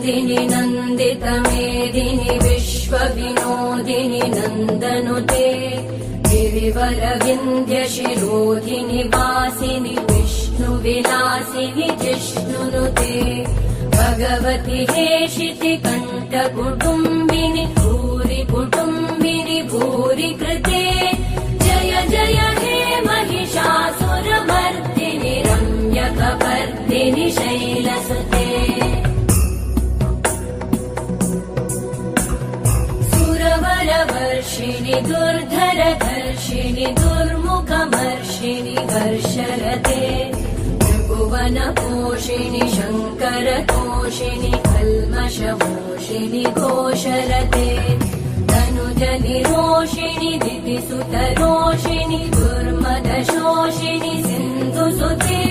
मेदिनि नन्दितमेदिनि विश्वविनोदिनि नन्दनुते गिरिवरविन्ध्यशिरोधिनि वासिनि विष्णुविलासिनि जिष्णुनुते भगवति हेशिति कण्ठकुटुम्बिनि भूरि कुटुम्बिनि भूरि कृते जय जय हे महिषासुरमर्दिनि रम्यकपर्दिनि शैलसुते सुरवरवर्षिणि दुर्धरधर्षिणि दुर्मुखमर्षिणि वर्षरते त्रिभुवनपोषिणि शङ्करतोषिणि कल्मषमोषिणि घोषरते तनुजनिरोषिणि दितिसुतरोषिणि दुर्मदशोषिणि सिन्धुसुते